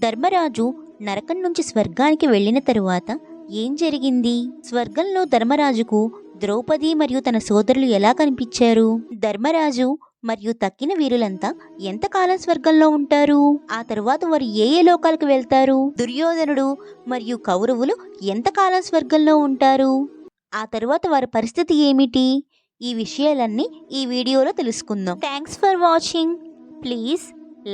ధర్మరాజు నరకం నుంచి స్వర్గానికి వెళ్ళిన తరువాత ఏం జరిగింది? స్వర్గంలో ధర్మరాజుకు ద్రౌపది మరియు తన సోదరులు ఎలా కనిపించారు? ధర్మరాజు మరియు తక్కిన వీరులంతా ఎంతకాలం స్వర్గంలో ఉంటారు? ఆ తరువాత వారు ఏ ఏ లోకాలకు వెళ్తారు? దుర్యోధనుడు మరియు కౌరవులు ఎంతకాలం స్వర్గంలో ఉంటారు? ఆ తరువాత వారి పరిస్థితి ఏమిటి? ఈ విషయాలన్నీ ఈ వీడియోలో తెలుసుకుందాం. Thanks for watching. Please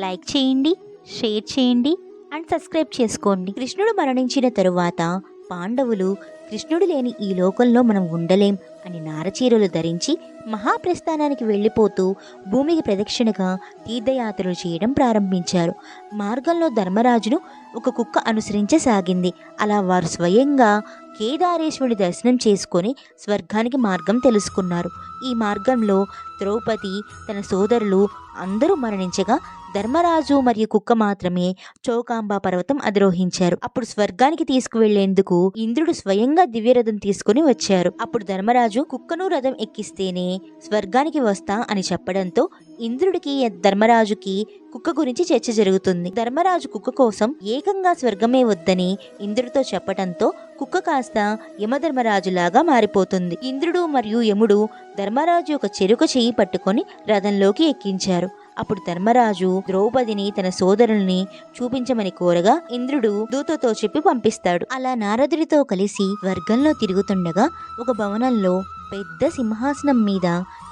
like చేయండి, షేర్ చేయండి అండ్ సబ్స్క్రైబ్ చేసుకోండి. కృష్ణుడు మరణించిన తరువాత పాండవులు కృష్ణుడు లేని ఈ లోకంలో మనం ఉండలేం అని నారచీరలు ధరించి మహాప్రస్థానానికి వెళ్ళిపోతూ భూమికి ప్రదక్షిణగా తీర్థయాత్రలు చేయడం ప్రారంభించారు. మార్గంలో ధర్మరాజును ఒక కుక్క అనుసరించసాగింది. అలా వారు స్వయంగా కేదారేశ్వరుని దర్శనం చేసుకొని స్వర్గానికి మార్గం తెలుసుకున్నారు. ఈ మార్గంలో ద్రౌపది తన సోదరులు అందరూ మరణించగా ధర్మరాజు మరియు కుక్క మాత్రమే చౌకాంబా పర్వతం అధిరోహించారు. అప్పుడు స్వర్గానికి తీసుకువెళ్లేందుకు ఇంద్రుడు స్వయంగా దివ్యరథం తీసుకుని వచ్చారు. అప్పుడు ధర్మరాజు కుక్కను రథం ఎక్కిస్తేనే స్వర్గానికి వస్తా అని చెప్పడంతో ఇంద్రుడికి ధర్మరాజుకి కుక్క గురించి చర్చ జరుగుతుంది. ధర్మరాజు కుక్క కోసం ఏకంగా స్వర్గమే వద్దని ఇంద్రుడితో చెప్పడంతో కుక్క కాస్త యమధర్మరాజులాగా మారిపోతుంది. ఇంద్రుడు మరియు యముడు ధర్మరాజు యొక్క చెరుక చెయ్యి పట్టుకొని రథంలోకి ఎక్కించారు. అప్పుడు ధర్మరాజు ద్రౌపదిని తన సోదరుల్ని చూపించమని కోరగా ఇంద్రుడు దూతతో చెప్పి పంపిస్తాడు. అలా నారదుడితో కలిసి స్వర్గంలో తిరుగుతుండగా ఒక భవనంలో పెద్ద సింహాసనం మీద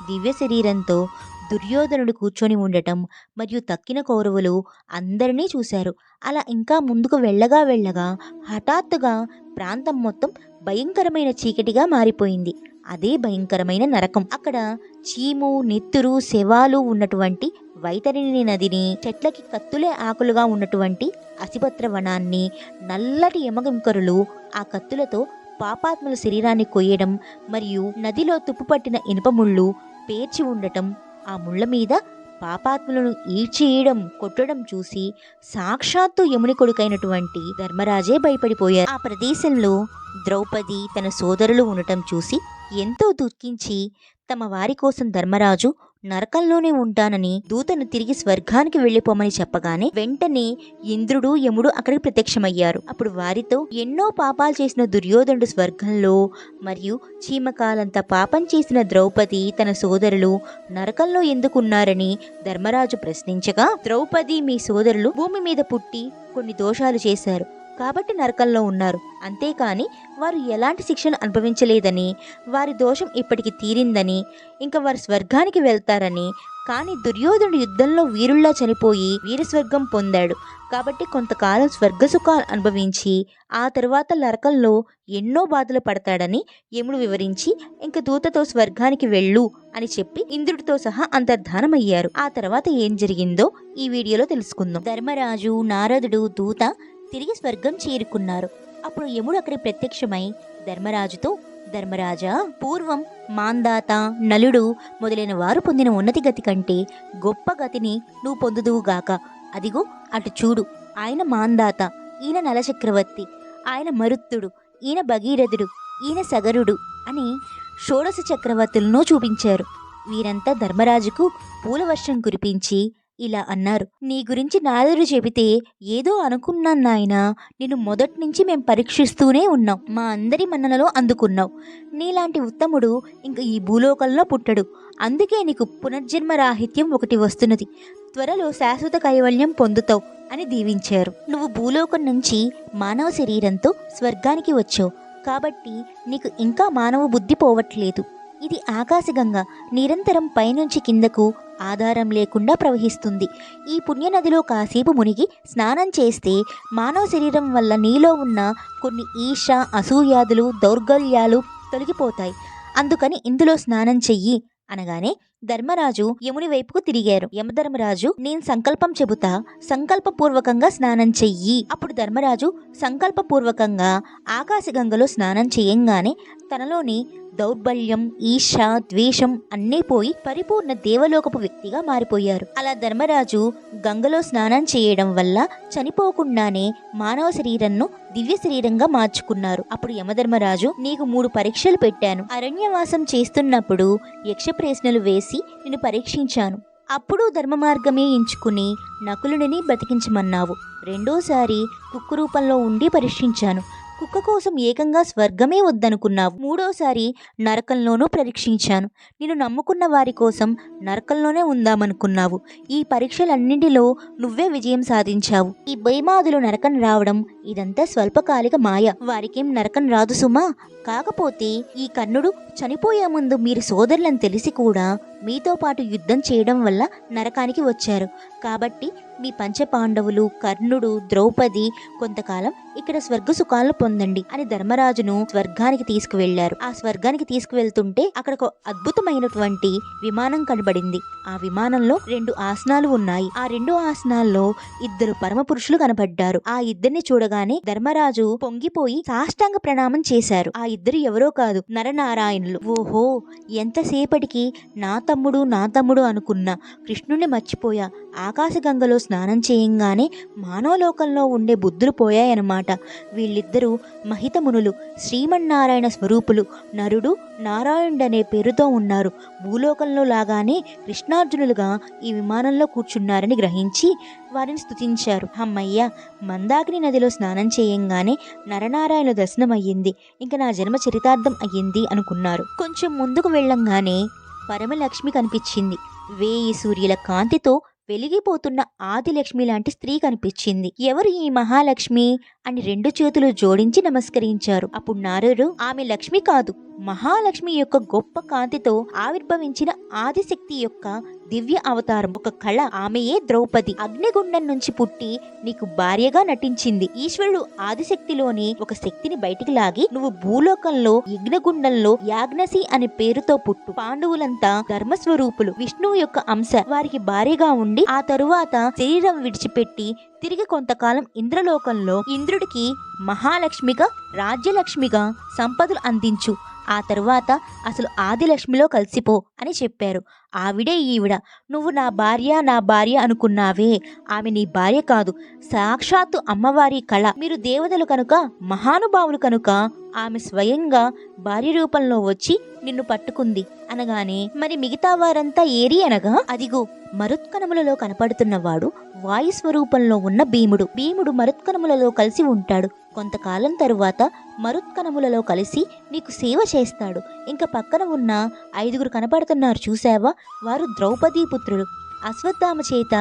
దివ్య శరీరంతో దుర్యోధనుడు కూర్చొని ఉండటం మరియు తక్కిన కౌరవులు అందరినీ చూశారు. అలా ఇంకా ముందుకు వెళ్ళగా హఠాత్తుగా ప్రాంతం మొత్తం భయంకరమైన చీకటిగా మారిపోయింది. అదే భయంకరమైన నరకం. అక్కడ చీము, నెత్తురు, శవాలు ఉన్నటువంటి వైతరిణి నదిని, చెట్లకి కత్తులే ఆకులుగా ఉన్నటువంటి అసిపత్ర వనాన్ని, నల్లటి యమగంకరులు ఆ కత్తులతో పాపాత్ముల శరీరాన్ని కొయ్యడం మరియు నదిలో తుప్పుపట్టిన ఇనుపముళ్ళు పేర్చి ఉండటం, ఆ ముళ్ల మీద పాపాత్ములను ఈడ్చేయడం, కొట్టడం చూసి సాక్షాత్తు యముని కొడుకైనటువంటి ధర్మరాజే భయపడిపోయారు. ఆ ప్రదేశంలో ద్రౌపది తన సోదరులు ఉండటం చూసి ఎంతో దుఃఖించి తమ వారి కోసం ధర్మరాజు నరకంలోనే ఉంటానని దూతను తిరిగి స్వర్గానికి వెళ్ళిపోమని చెప్పగానే వెంటనే ఇంద్రుడు యముడు అక్కడికి ప్రత్యక్షమయ్యారు. అప్పుడు వారితో ఎన్నో పాపాలు చేసిన దుర్యోధనుడు స్వర్గంలో మరియు చీమకాలంత పాపం చేసిన ద్రౌపది తన సోదరులు నరకంలో ఎందుకున్నారని ధర్మరాజు ప్రశ్నించగా, ద్రౌపది మీ సోదరులు భూమి మీద పుట్టి కొన్ని దోషాలు చేశారు కాబట్టి నరకంలో ఉన్నారు, అంతేకాని వారు ఎలాంటి శిక్షను అనుభవించలేదని, వారి దోషం ఇప్పటికి తీరిందని, ఇంకా వారు స్వర్గానికి వెళ్తారని, కానీ దుర్యోధనుడు యుద్ధంలో వీరుల్లా చనిపోయి వీరస్వర్గం పొందాడు కాబట్టి కొంతకాలం స్వర్గసుఖాలు అనుభవించి ఆ తరువాత నరకంలో ఎన్నో బాధలు పడతాడని యముడు వివరించి ఇంక దూతతో స్వర్గానికి వెళ్ళు అని చెప్పి ఇంద్రుడితో సహా అంతర్ధానమయ్యారు. ఆ తర్వాత ఏం జరిగిందో ఈ వీడియోలో తెలుసుకుందాం. ధర్మరాజు, నారదుడు, దూత తిరిగి స్వర్గం చేరుకున్నారు. అప్పుడు యముడు అక్కడి ప్రత్యక్షమై ధర్మరాజుతో, ధర్మరాజా, పూర్వం మాందాత, నలుడు మొదలైన వారు పొందిన ఉన్నతి గతి కంటే గొప్ప గతిని నువ్వు పొందుదువుగాక. అదిగో అటు చూడు, ఆయన మాందాత, ఈయన నలచక్రవర్తి, ఆయన మరుత్తుడు, ఈయన భగీరథుడు, ఈయన సగరుడు అని షోడశ చక్రవర్తులను చూపించారు. వీరంతా ధర్మరాజుకు పూలవర్షం కురిపించి ఇలా అన్నారు, నీ గురించి నారదుడు చెబితే ఏదో అనుకున్నాను నాయనా, నిన్ను మొదటి నుంచి మేం పరీక్షిస్తూనే ఉన్నాం, మా అందరి మన్ననలో అందుకున్నావు. నీలాంటి ఉత్తముడు ఇంక ఈ భూలోకంలో పుట్టడు, అందుకే నీకు పునర్జన్మ రాహిత్యం ఒకటి వస్తున్నది, త్వరలో శాశ్వత కైవల్యం పొందుతావు అని దీవించారు. నువ్వు భూలోకం నుంచి మానవ శరీరంతో స్వర్గానికి వచ్చావు కాబట్టి నీకు ఇంకా మానవ బుద్ధి పోవట్లేదు. ఇది ఆకాశగంగా నిరంతరం పైనుంచి కిందకు ఆధారం లేకుండా ప్రవహిస్తుంది. ఈ పుణ్యనదిలో కాసేపు మునిగి స్నానం చేస్తే మానవ శరీరం వల్ల నీలో ఉన్న కొన్ని ఈర్ష, అసూయాదులు, దౌర్బల్యాలు తొలగిపోతాయి. అందుకని ఇందులో స్నానం చెయ్యి అనగానే ధర్మరాజు యముని వైపుకు తిరిగారు. యమధర్మరాజు, నేను సంకల్పం చెబుతా, సంకల్పపూర్వకంగా స్నానం చెయ్యి. అప్పుడు ధర్మరాజు సంకల్పపూర్వకంగా ఆకాశగంగలో స్నానం చేయంగానే తనలోని దౌర్బల్యం, ఈర్ష, ద్వేషం అన్నీ పోయి పరిపూర్ణ దేవలోకపు వ్యక్తిగా మారిపోయారు. అలా ధర్మరాజు గంగలో స్నానం చేయడం వల్ల చనిపోకుండానే మానవ శరీరంను దివ్య శరీరంగా మార్చుకున్నారు. అప్పుడు యమధర్మరాజు, నీకు 3 పరీక్షలు పెట్టాను. అరణ్యవాసం చేస్తున్నప్పుడు యక్ష ప్రశ్నలు వేసి నిన్ను పరీక్షించాను. అప్పుడు ధర్మ మార్గమే ఎంచుకుని నకులుడిని బ్రతికించమన్నావు. రెండోసారి కుక్క రూపంలో ఉండి పరీక్షించాను. కుక్క కోసం ఏకంగా స్వర్గమే వద్దనుకున్నావు. మూడోసారి నరకంలోనూ పరీక్షించాను. నిన్ను నమ్ముకున్న వారి కోసం నరకంలోనే ఉందామనుకున్నావు. ఈ పరీక్షలన్నింటిలో నువ్వే విజయం సాధించావు. ఈ భయమాదులు నరకం రావడం ఇదంతా స్వల్పకాలిక మాయ. వారికేం నరకం రాదు సుమా. కాకపోతే ఈ కర్ణుడు చనిపోయే ముందు మీరు సోదరులని తెలిసి కూడా మీతో పాటు యుద్ధం చేయడం వల్ల నరకానికి వచ్చారు. కాబట్టి మీ పంచపాండవులు, కర్ణుడు, ద్రౌపది కొంతకాలం ఇక్కడ స్వర్గ సుఖాలను పొందండి అని ధర్మరాజును స్వర్గానికి తీసుకువెళ్లారు. ఆ స్వర్గానికి తీసుకువెళ్తుంటే అక్కడ ఒక అద్భుతమైనటువంటి విమానం కనబడింది. ఆ విమానంలో 2 ఆసనాలు ఉన్నాయి. ఆ 2 ఆసనాల్లో 2 పరమ పురుషులు కనబడ్డారు. ఆ ఇద్దరిని చూడగానే ధర్మరాజు పొంగిపోయి సాష్టాంగ ప్రణామం చేశారు. ఆ ఇద్దరు ఎవరో కాదు, నరనారాయణులు. ఓహో, ఎంతసేపటికి నా తమ్ముడు అనుకున్నా కృష్ణుణ్ణి మర్చిపోయా. ఆకాశగంగలో స్నానం చేయంగానే మానవలోకంలో ఉండే బుద్ధులు పోయాయన్నమాట. వీళ్ళిద్దరూ మహితమునులు, శ్రీమన్నారాయణ స్వరూపులు. నరుడు నారాయణుడనే పేరుతో ఉన్నారు. భూలోకంలో లాగానే కృష్ణార్జునులుగా ఈ విమానంలో కూర్చున్నారని గ్రహించి వారిని స్తుతించారు. అమ్మయ్య, మందాకిని నదిలో స్నానం చేయంగానే నరనారాయణ దర్శనం అయ్యింది. ఇంకా నా జన్మ చరితార్థం అయ్యింది అనుకున్నారు. కొంచెం ముందుకు వెళ్ళంగానే పరమలక్ష్మి కనిపించింది. 1000 సూర్యుల కాంతితో వెలిగిపోతున్న ఆదిలక్ష్మి లాంటి స్త్రీ కనిపించింది. ఎవరు ఈ మహాలక్ష్మి అని 2 చేతులు జోడించి నమస్కరించారు. అప్పుడు నారదుడు, ఆమె లక్ష్మి కాదు, మహాలక్ష్మి యొక్క గొప్ప కాంతితో ఆవిర్భవించిన ఆదిశక్తి యొక్క దివ్య అవతారం, ఒక కళ. ఆమెయే ద్రౌపది. అగ్నిగుండం నుంచి పుట్టి నీకు భార్యగా నటించింది. ఈశ్వరుడు ఆదిశక్తిలోని ఒక శక్తిని బయటికి లాగి నువ్వు భూలోకంలో యజ్ఞగుండంలో యాజ్ఞసి అనే పేరుతో పుట్టు. పాండవులంతా ధర్మస్వరూపులు, విష్ణువు యొక్క అంశ. వారికి భార్యగా ఉండి ఆ తరువాత శరీరం విడిచిపెట్టి తిరిగి కొంతకాలం ఇంద్రలోకంలో ఇంద్రుడికి మహాలక్ష్మిగా, రాజ్యలక్ష్మిగా సంపదలు అందించు. ఆ తరువాత అసలు ఆదిలక్ష్మిలో కలిసిపో అని చెప్పారు. ఆవిడే ఈవిడ. నువ్వు నా భార్య అనుకున్నావే, ఆమె నీ భార్య కాదు, సాక్షాత్తు అమ్మవారి కళ. మీరు దేవతలు కనుక, మహానుభావులు కనుక ఆమె స్వయంగా భార్య రూపంలో వచ్చి నిన్ను పట్టుకుంది అనగానే, మరి మిగతా వారంతా ఏరి అనగా, అదిగో మరుత్కణములలో కనపడుతున్నవాడు వాయుస్వరూపంలో ఉన్న భీముడు. భీముడు మరుత్కణములలో కలిసి ఉంటాడు. కొంతకాలం తరువాత మరుత్కణములలో కలిసి నీకు సేవ చేస్తాడు. ఇంకా పక్కన ఉన్న 5 కనపడుతున్నారు చూసావా, వారు ద్రౌపదీ పుత్రులు. అశ్వత్థామ చేత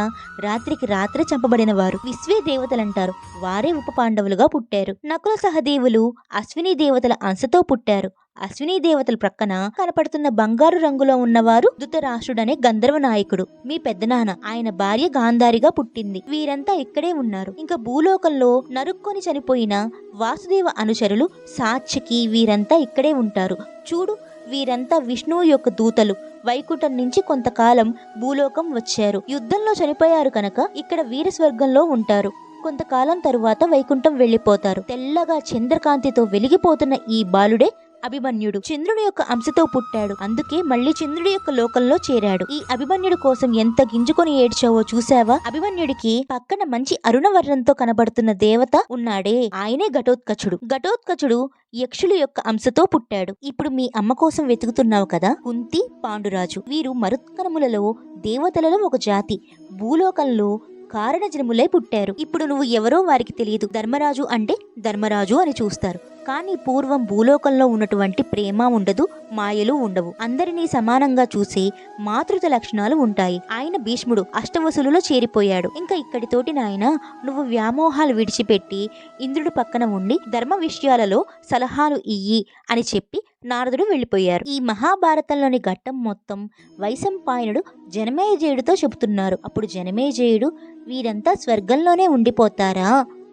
రాత్రికి రాత్రే చంపబడిన వారు. విశ్వే దేవతలంటారు. వారే ఉప పాండవులుగా పుట్టారు. నకుల సహదేవులు అశ్విని దేవతల అంశతో పుట్టారు. అశ్విని దేవతల ప్రక్కన కనపడుతున్న బంగారు రంగులో ఉన్నవారు ధృతరాష్ట్రుడనే గంధర్వ నాయకుడు, మీ పెద్దనాన్న. ఆయన భార్య గాంధారిగా పుట్టింది. వీరంతా ఇక్కడే ఉన్నారు. ఇంకా భూలోకంలో నరుక్కొని చనిపోయిన వాసుదేవ అనుచరులు సాత్యకి వీరంతా ఇక్కడే ఉంటారు. చూడు, వీరంతా విష్ణువు యొక్క దూతలు. వైకుంఠం నుంచి కొంతకాలం భూలోకం వచ్చారు. యుద్ధంలో చనిపోయారు కనుక ఇక్కడ వీరస్వర్గంలో ఉంటారు. కొంతకాలం తరువాత వైకుంఠం వెళ్ళిపోతారు. తెల్లగా చంద్రకాంతితో వెలిగిపోతున్న ఈ బాలుడే అభిమన్యుడు. చంద్రుడి యొక్క అంశతో పుట్టాడు. అందుకే మళ్ళీ చంద్రుడి యొక్క లోకంలో చేరాడు. ఈ అభిమన్యుడి కోసం ఎంత గింజుకొని ఏడ్చావో చూసావా. అభిమన్యుడికి పక్కన మంచి అరుణవర్ణంతో కనబడుతున్న దేవత ఉన్నాడే, ఆయనే ఘటోత్కచుడు. ఘటోత్కచుడు యక్షుల యొక్క అంశతో పుట్టాడు. ఇప్పుడు మీ అమ్మ కోసం వెతుకుతున్నావు కదా, కుంతి, పాండురాజు. వీరు మరుత్కణములలో దేవతలలో ఒక జాతి. భూలోకంలో కారణ జన్ములై పుట్టారు. ఇప్పుడు నువ్వు ఎవరో వారికి తెలియదు. ధర్మరాజు అంటే ధర్మరాజు అని చూస్తారు. కానీ పూర్వం భూలోకంలో ఉన్నటువంటి ప్రేమ ఉండదు, మాయలు ఉండవు. అందరినీ సమానంగా చూసే మాతృత లక్షణాలు ఉంటాయి. ఆయన భీష్ముడు అష్టవసులలో చేరిపోయాడు. ఇంకా ఇక్కడితోటి నాయన, నువ్వు వ్యామోహాలు విడిచిపెట్టి ఇంద్రుడి పక్కన ఉండి ధర్మ విషయాలలో సలహాలు ఇయ్యి అని చెప్పి నారదుడు వెళ్ళిపోయారు. ఈ మహాభారతంలోని ఘట్టం మొత్తం వైశంపాయనుడు జనమేజయుడితో చెబుతున్నారు. అప్పుడు జనమేజయుడు, వీరంతా స్వర్గంలోనే ఉండిపోతారా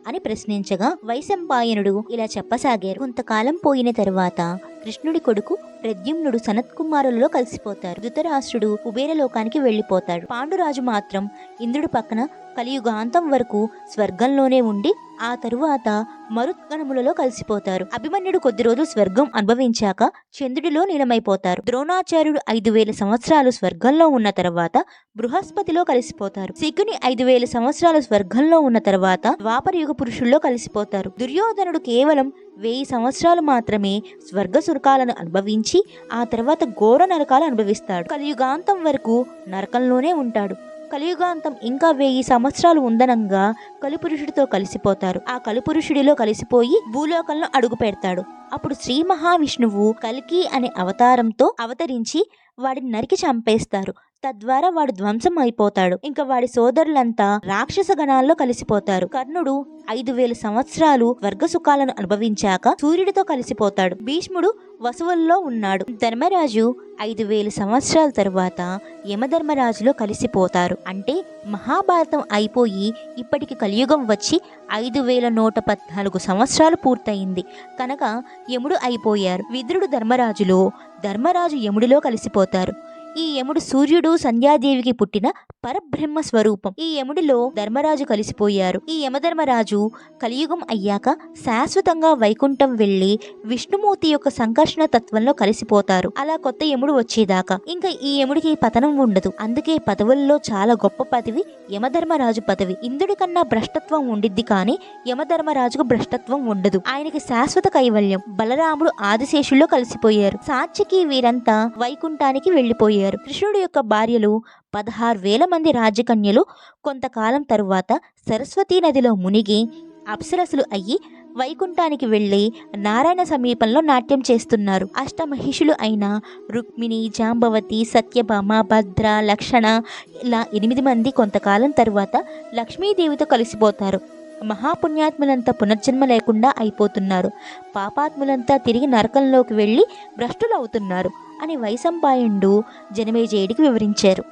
అని ప్రశ్నించగా వైశంపాయనుడు ఇలా చెప్పసాగారు. కొంతకాలం పోయిన తరువాత కృష్ణుడి కొడుకు ప్రద్యుమ్నుడు సనత్కుమారులలో కలిసిపోతారు. ధృతరాష్ట్రుడు కుబేరలోకానికి వెళ్ళిపోతాడు. పాండురాజు మాత్రం ఇంద్రుడి పక్కన కలియుగాంతం వరకు స్వర్గంలోనే ఉండి ఆ తరువాత మరుత్గణములలో కలిసిపోతారు. అభిమన్యుడు కొద్ది రోజులు స్వర్గం అనుభవించాక చంద్రుడిలో లీనమైపోతారు. ద్రోణాచార్యుడు 5000 సంవత్సరాలు స్వర్గంలో ఉన్న తర్వాత బృహస్పతిలో కలిసిపోతారు. శకుని 5000 సంవత్సరాలు స్వర్గంలో ఉన్న తర్వాత ద్వాపరయుగ పురుషుల్లో కలిసిపోతారు. దుర్యోధనుడు కేవలం 1000 సంవత్సరాలు మాత్రమే స్వర్గ సుఖాలను అనుభవించి ఆ తర్వాత ఘోర నరకాలు అనుభవిస్తాడు. కలియుగాంతం వరకు నరకంలోనే ఉంటాడు. కలియుగాంతం ఇంకా 1000 సంవత్సరాలు ఉందనంగా కలిపురుషుడితో కలిసిపోతారు. ఆ కలిపురుషుడిలో కలిసిపోయి భూలోకంలో అడుగు పెడతాడు. అప్పుడు శ్రీ మహావిష్ణువు కల్కి అనే అవతారంతో అవతరించి వాడిని నరికి చంపేస్తారు. తద్వారా వాడు ధ్వంసం అయిపోతాడు. ఇంకా వాడి సోదరులంతా రాక్షస గణాల్లో కలిసిపోతారు. కర్ణుడు 5000 సంవత్సరాలు స్వర్గ సుఖాలను అనుభవించాక సూర్యుడితో కలిసిపోతాడు. భీష్ముడు వసువుల్లో ఉన్నాడు. ధర్మరాజు 5000 సంవత్సరాల తరువాత యమధర్మరాజులో కలిసిపోతారు. అంటే మహాభారతం అయిపోయి ఇప్పటికి కలియుగం వచ్చి 5114 సంవత్సరాలు పూర్తయింది కనుక యముడు అయిపోయారు. విదురుడు ధర్మరాజులో, ధర్మరాజు యముడిలో కలిసిపోతారు. ఈ యముడు సూర్యుడు సంధ్యాదేవికి పుట్టిన పరబ్రహ్మ స్వరూపం. ఈ యముడిలో ధర్మరాజు కలిసిపోయారు. ఈ యమధర్మరాజు కలియుగం అయ్యాక శాశ్వతంగా వైకుంఠం వెళ్లి విష్ణుమూర్తి యొక్క సంకర్షణ తత్వంలో కలిసిపోతారు. అలా కొత్త యముడు వచ్చేదాకా ఇంకా ఈ యముడికి పతనం ఉండదు. అందుకే పదవుల్లో చాలా గొప్ప పదవి యమధర్మరాజు పదవి. ఇంద్రుడి కన్నా భ్రష్టత్వం ఉండిద్ది కానీ యమధర్మరాజుకు భ్రష్టత్వం ఉండదు. ఆయనకి శాశ్వత కైవల్యం. బలరాముడు ఆదిశేషుల్లో కలిసిపోయారు. సాత్యకి వీరంతా వైకుంఠానికి వెళ్లిపోయారు. కృష్ణుడి యొక్క భార్యలు 16,000 మంది రాజకన్యలు కొంతకాలం తరువాత సరస్వతీ నదిలో మునిగి అప్సరసులు అయ్యి వైకుంఠానికి వెళ్లి నారాయణ సమీపంలో నాట్యం చేస్తున్నారు. అష్టమహిషులు అయిన రుక్మిణి, జాంబవతి, సత్యభామ, భద్ర, లక్షణ ఇలా 8 మంది కొంతకాలం తరువాత లక్ష్మీదేవితో కలిసిపోతారు. మహాపుణ్యాత్ములంతా పునర్జన్మ లేకుండా అయిపోతున్నారు. పాపాత్ములంతా తిరిగి నరకంలోకి వెళ్ళి భ్రష్టులవుతున్నారు అని వైశంపాయనుడు జనమేజయుడికి వివరించారు.